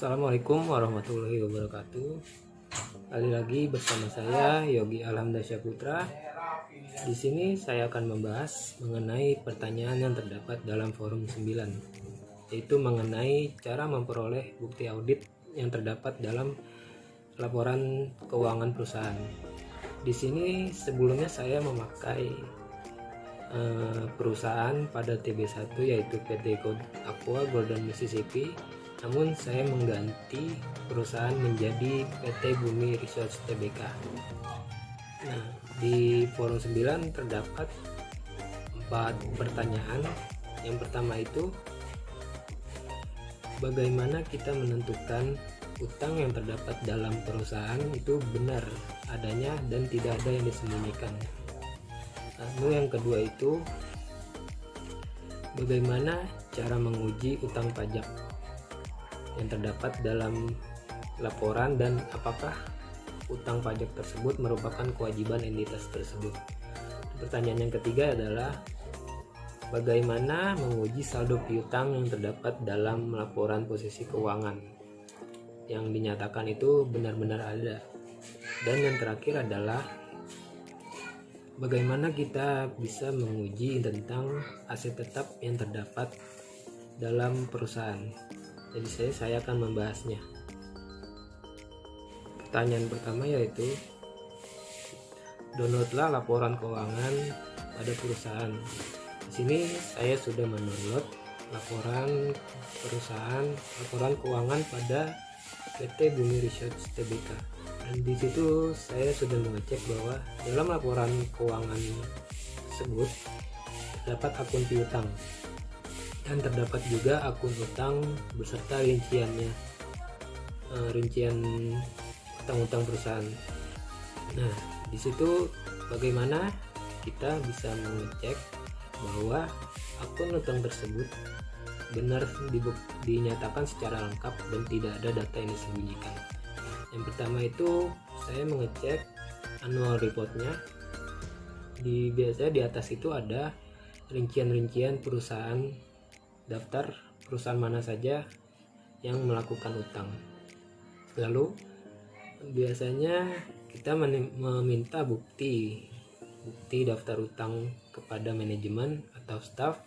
Assalamualaikum warahmatullahi wabarakatuh. Kali lagi bersama saya Yogi Alhamdasya Putra. Di sini saya akan membahas mengenai pertanyaan yang terdapat dalam forum 9, yaitu mengenai cara memperoleh bukti audit yang terdapat dalam laporan keuangan perusahaan. Di sini sebelumnya saya memakai perusahaan pada TB1 yaitu PT Aqua Golden Mississippi. Namun saya mengganti perusahaan menjadi PT Bumi Research Tbk. Nah, di forum 9 terdapat 4 pertanyaan. Yang pertama itu, bagaimana kita menentukan utang yang terdapat dalam perusahaan itu benar adanya dan tidak ada yang disembunyikan. Lalu yang kedua itu, bagaimana cara menguji utang pajak yang terdapat dalam laporan dan apakah utang pajak tersebut merupakan kewajiban entitas tersebut. Pertanyaan yang ketiga adalah bagaimana menguji saldo piutang yang terdapat dalam laporan posisi keuangan yang dinyatakan itu benar-benar ada. Dan yang terakhir adalah bagaimana kita bisa menguji tentang aset tetap yang terdapat dalam perusahaan. Jadi saya akan membahasnya. Pertanyaan pertama yaitu, downloadlah laporan keuangan pada perusahaan. Di sini saya sudah mendownload laporan perusahaan, laporan keuangan pada PT Bumi Research Tbk. Dan di situ saya sudah mengecek bahwa dalam laporan keuangan tersebut terdapat akun piutang dan terdapat juga akun utang beserta rinciannya, rincian utang-utang perusahaan. Nah, di situ bagaimana kita bisa mengecek bahwa akun utang tersebut benar dinyatakan secara lengkap dan tidak ada data yang disembunyikan. Yang pertama itu saya mengecek annual reportnya. Biasanya di atas itu ada rincian-rincian perusahaan, daftar perusahaan mana saja yang melakukan utang. Lalu biasanya kita meminta bukti daftar utang kepada manajemen atau staf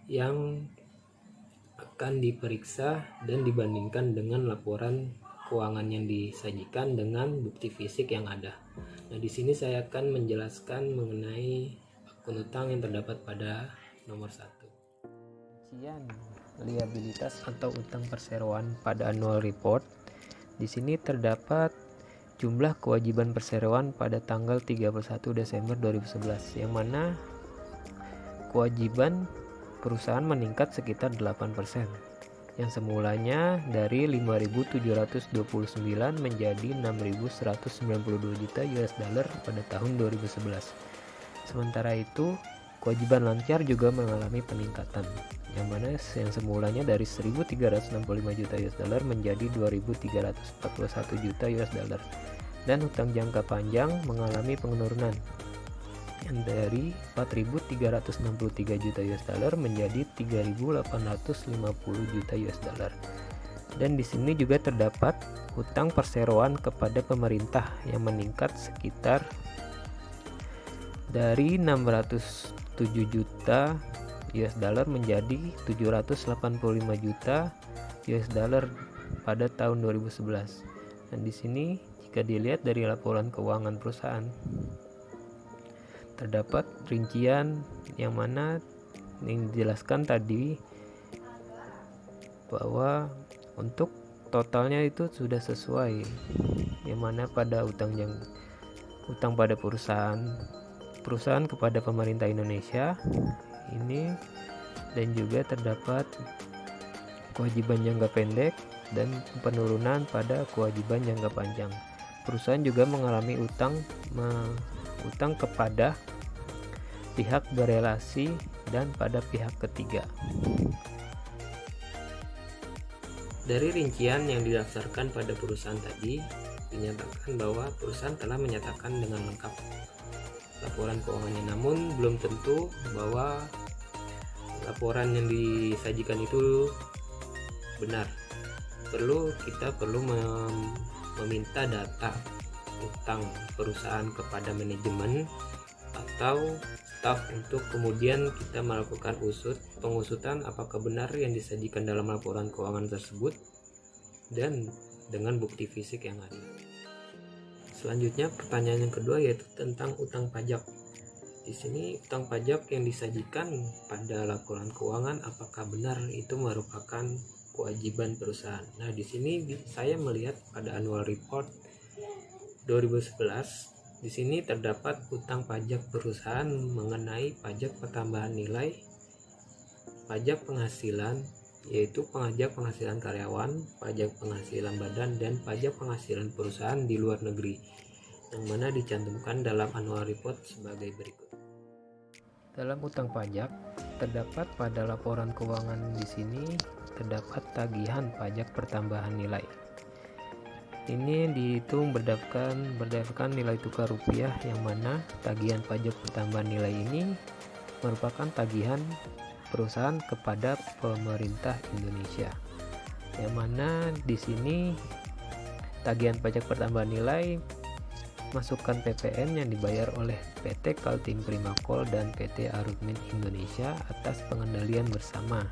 yang akan diperiksa dan dibandingkan dengan laporan keuangan yang disajikan dengan bukti fisik yang ada. Nah, di sini saya akan menjelaskan mengenai akun utang yang terdapat pada nomor 1. Rincian liabilitas atau utang perseroan pada annual report. Di sini terdapat jumlah kewajiban perseroan pada tanggal 31 Desember 2011, yang mana kewajiban perusahaan meningkat sekitar 8%, yang semulanya dari 5.729 menjadi 6.192 juta US dollar pada tahun 2011. Sementara itu, kewajiban lancar juga mengalami peningkatan, yang mana yang semulanya dari 1.365 juta US dollar menjadi 2.341 juta US dollar. Dan utang jangka panjang mengalami penurunan yang dari 4.363 juta US dollar menjadi 3.850 juta US dollar. Dan di sini juga terdapat utang perseroan kepada pemerintah yang meningkat sekitar dari 607 juta US dollar menjadi 785 juta US dollar pada tahun 2011. Dan di sini jika dilihat dari laporan keuangan perusahaan, terdapat rincian yang mana yang dijelaskan tadi bahwa untuk totalnya itu sudah sesuai, yang mana pada utang pada perusahaan kepada pemerintah Indonesia ini, dan juga terdapat kewajiban jangka pendek dan penurunan pada kewajiban jangka panjang. Perusahaan juga mengalami utang kepada pihak berelasi dan pada pihak ketiga. Dari rincian yang didaftarkan pada perusahaan tadi, dinyatakan bahwa perusahaan telah menyatakan dengan lengkap laporan keuangannya, namun belum tentu bahwa laporan yang disajikan itu benar. kita perlu meminta data utang perusahaan kepada manajemen atau staf untuk kemudian kita melakukan pengusutan apakah benar yang disajikan dalam laporan keuangan tersebut dan dengan bukti fisik yang ada. Selanjutnya pertanyaan yang kedua yaitu tentang utang pajak. Di sini utang pajak yang disajikan pada laporan keuangan apakah benar itu merupakan kewajiban perusahaan. Nah, di sini saya melihat pada annual report 2011 di sini terdapat utang pajak perusahaan mengenai pajak pertambahan nilai, pajak penghasilan yaitu pajak penghasilan karyawan, pajak penghasilan badan dan pajak penghasilan perusahaan di luar negeri yang mana dicantumkan dalam annual report sebagai berikut. Dalam utang pajak terdapat pada laporan keuangan di sini terdapat tagihan pajak pertambahan nilai. Ini dihitung berdasarkan nilai tukar rupiah yang mana tagihan pajak pertambahan nilai ini merupakan tagihan perusahaan kepada pemerintah Indonesia. Yang mana di sini tagihan pajak pertambahan nilai masukkan PPN yang dibayar oleh PT Kaltim Primakol dan PT Arutmin Indonesia atas pengendalian bersama.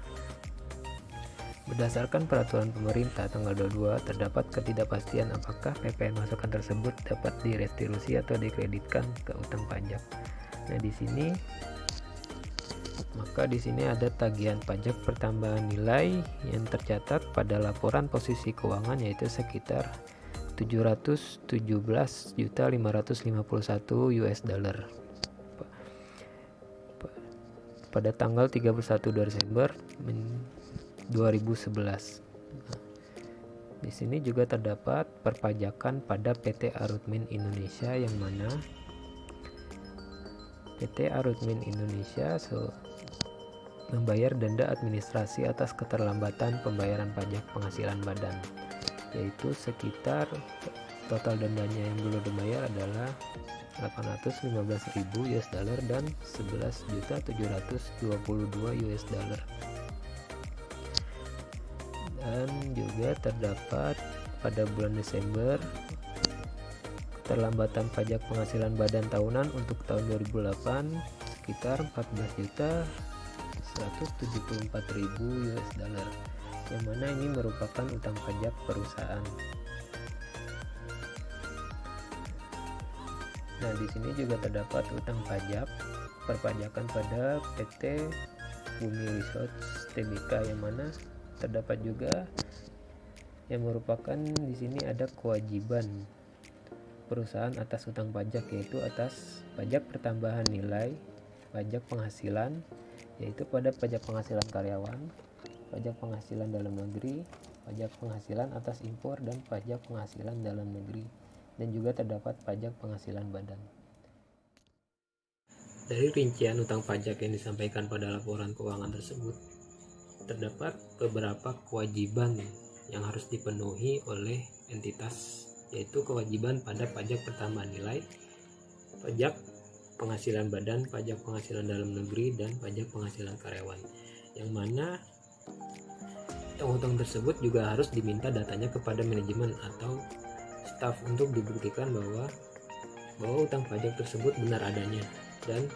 Berdasarkan peraturan pemerintah tanggal 22 terdapat ketidakpastian apakah PPN masukan tersebut dapat direstitusi atau dikreditkan ke utang pajak. Nah, di sini ada tagihan pajak pertambahan nilai yang tercatat pada laporan posisi keuangan yaitu sekitar 717.551 US dollar pada tanggal 31 Desember 2011. Di sini juga terdapat perpajakan pada PT Arutmin Indonesia yang mana PT Arutmin Indonesia membayar denda administrasi atas keterlambatan pembayaran pajak penghasilan badan, yaitu sekitar total dendanya yang belum dibayar adalah 815.000 US dollar dan 11.722 US dollar. Dan juga terdapat pada bulan Desember keterlambatan pajak penghasilan badan tahunan untuk tahun 2008 sekitar 14.174.000 US dollar, yang mana ini merupakan utang pajak perusahaan. Nah, di sini juga terdapat utang pajak perpajakan pada PT Bumi Research Tbk yang mana terdapat juga yang merupakan di sini ada kewajiban perusahaan atas utang pajak yaitu atas pajak pertambahan nilai, pajak penghasilan yaitu pada pajak penghasilan karyawan, pajak penghasilan dalam negeri, pajak penghasilan atas impor dan pajak penghasilan dalam negeri, dan juga terdapat pajak penghasilan badan. Dari rincian utang pajak yang disampaikan pada laporan keuangan tersebut, terdapat beberapa kewajiban yang harus dipenuhi oleh entitas, yaitu kewajiban pada pajak pertambahan nilai, pajak penghasilan badan, pajak penghasilan dalam negeri, dan pajak penghasilan karyawan, yang mana utang-utang tersebut juga harus diminta datanya kepada manajemen atau staf untuk dibuktikan bahwa utang pajak tersebut benar adanya dan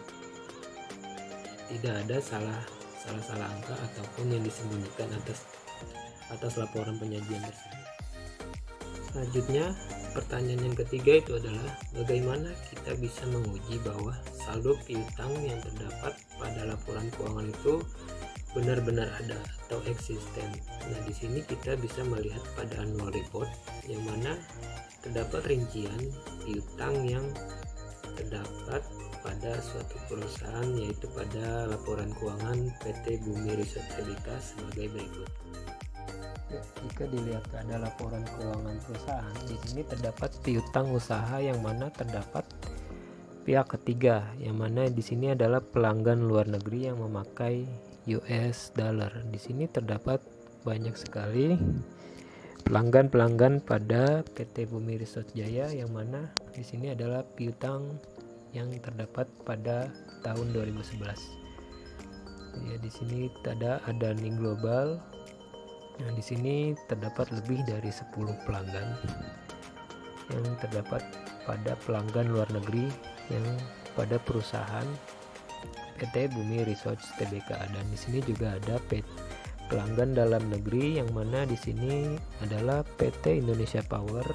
tidak ada salah angka ataupun yang disembunyikan atas laporan penyajian tersebut. Selanjutnya, pertanyaan yang ketiga itu adalah bagaimana kita bisa menguji bahwa saldo piutang yang terdapat pada laporan keuangan itu benar-benar ada atau eksisten. Nah, di sini kita bisa melihat pada annual report yang mana terdapat rincian piutang yang terdapat pada suatu perusahaan yaitu pada laporan keuangan PT Bumi Research Tbk sebagai berikut. Ya, jika dilihat pada laporan keuangan perusahaan, di sini terdapat piutang usaha yang mana terdapat pihak ketiga, yang mana di sini adalah pelanggan luar negeri yang memakai US dollar. Di sini terdapat banyak sekali pelanggan pada PT Bumi Research Jaya, yang mana di sini adalah piutang yang terdapat pada tahun 2011. Ya, di sini ada Adani Global, Nah, di sini terdapat lebih dari 10 pelanggan yang terdapat pada pelanggan luar negeri yang pada perusahaan PT Bumi Research Tbk, dan di sini juga ada pelanggan dalam negeri yang mana di sini adalah PT Indonesia Power,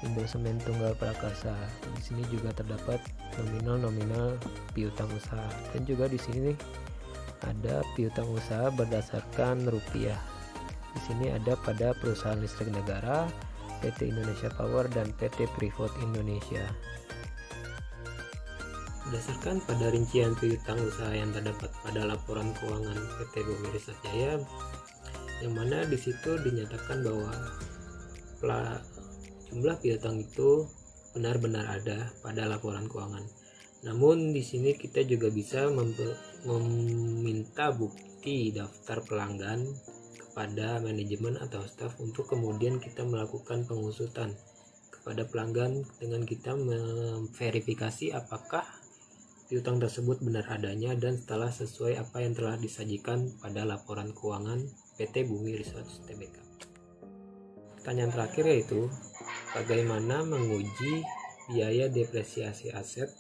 Indosemen Tunggal Prakasa. Di sini juga terdapat nominal piutang usaha, dan juga di sini ada piutang usaha berdasarkan rupiah. Di sini ada pada perusahaan listrik negara, PT Indonesia Power, dan PT Freeport Indonesia. Berdasarkan pada rincian piutang usaha yang terdapat pada laporan keuangan PT Bumi Research Jaya, yang mana di situ dinyatakan bahwa jumlah piutang itu benar-benar ada pada laporan keuangan. Namun di sini kita juga bisa meminta bukti daftar pelanggan kepada manajemen atau staf untuk kemudian kita melakukan pengusutan kepada pelanggan dengan kita memverifikasi apakah piutang tersebut benar adanya dan setelah sesuai apa yang telah disajikan pada laporan keuangan PT Bumi Research Tbk. Pertanyaan terakhir yaitu bagaimana menguji biaya depresiasi aset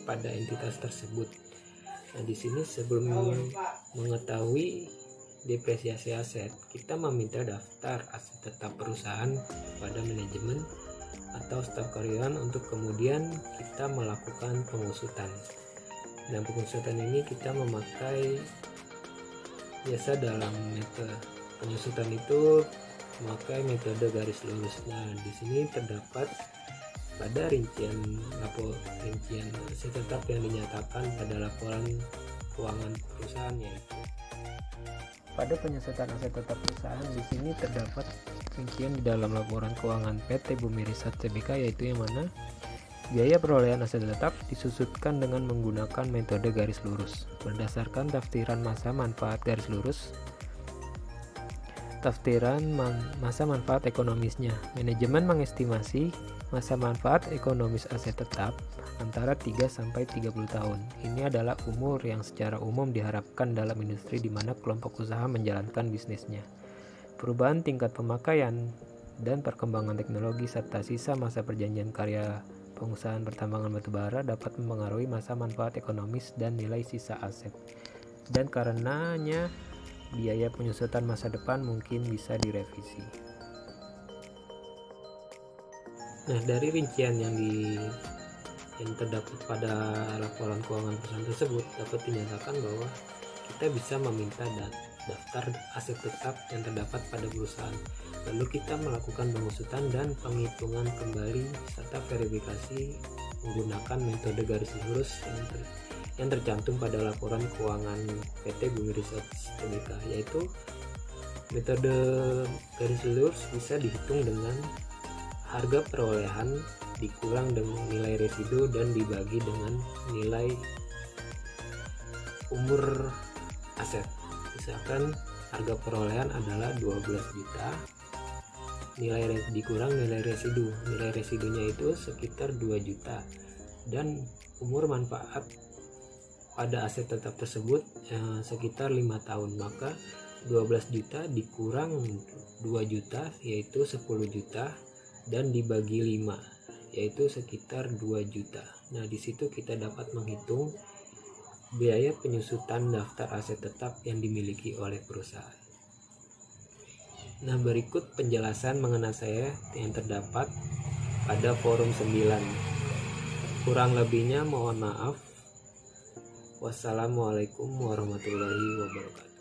pada entitas tersebut. Nah, di sini sebelum mengetahui depresiasi aset, kita meminta daftar aset tetap perusahaan pada manajemen atau staf karyawan untuk kemudian kita melakukan pengusutan. Nah, pengusutan ini kita memakai biasa dalam metode pengusutan itu memakai metode garis lurus. Nah, di sini terdapat pada rincian aset tetap yang dinyatakan pada laporan keuangan perusahaan, yaitu pada penyesuaian aset tetap perusahaan. Di sini terdapat rincian di dalam laporan keuangan PT Bumi Research Tbk, yaitu yang mana biaya perolehan aset tetap disusutkan dengan menggunakan metode garis lurus berdasarkan tafsiran masa manfaat garis lurus, tafsiran masa manfaat ekonomisnya. Manajemen mengestimasi masa manfaat ekonomis aset tetap antara 3-30 tahun. Ini adalah umur yang secara umum diharapkan dalam industri di mana kelompok usaha menjalankan bisnisnya. Perubahan tingkat pemakaian dan perkembangan teknologi serta sisa masa perjanjian karya pengusahaan pertambangan batubara dapat mempengaruhi masa manfaat ekonomis dan nilai sisa aset. Dan karenanya biaya penyusutan masa depan mungkin bisa direvisi. Nah, dari rincian yang terdapat pada laporan keuangan perusahaan tersebut dapat dinyatakan bahwa kita bisa meminta daftar aset tetap yang terdapat pada perusahaan. Lalu kita melakukan pengusutan dan penghitungan kembali serta verifikasi menggunakan metode garis lurus yang tercantum pada laporan keuangan PT Bumi Research Tbk, yaitu metode garis lurus bisa dihitung dengan harga perolehan dikurang dengan nilai residu dan dibagi dengan nilai umur aset. Misalkan harga perolehan adalah 12 juta, dikurang nilai residu. Nilai residunya itu sekitar 2 juta dan umur manfaat pada aset tetap tersebut sekitar 5 tahun. Maka 12 juta dikurang 2 juta yaitu 10 juta dan dibagi 5 yaitu sekitar 2 juta. Nah, di situ kita dapat menghitung biaya penyusutan daftar aset tetap yang dimiliki oleh perusahaan. Nah, berikut penjelasan mengenai saya yang terdapat pada forum 9. Kurang lebihnya mohon maaf. Wassalamualaikum warahmatullahi wabarakatuh.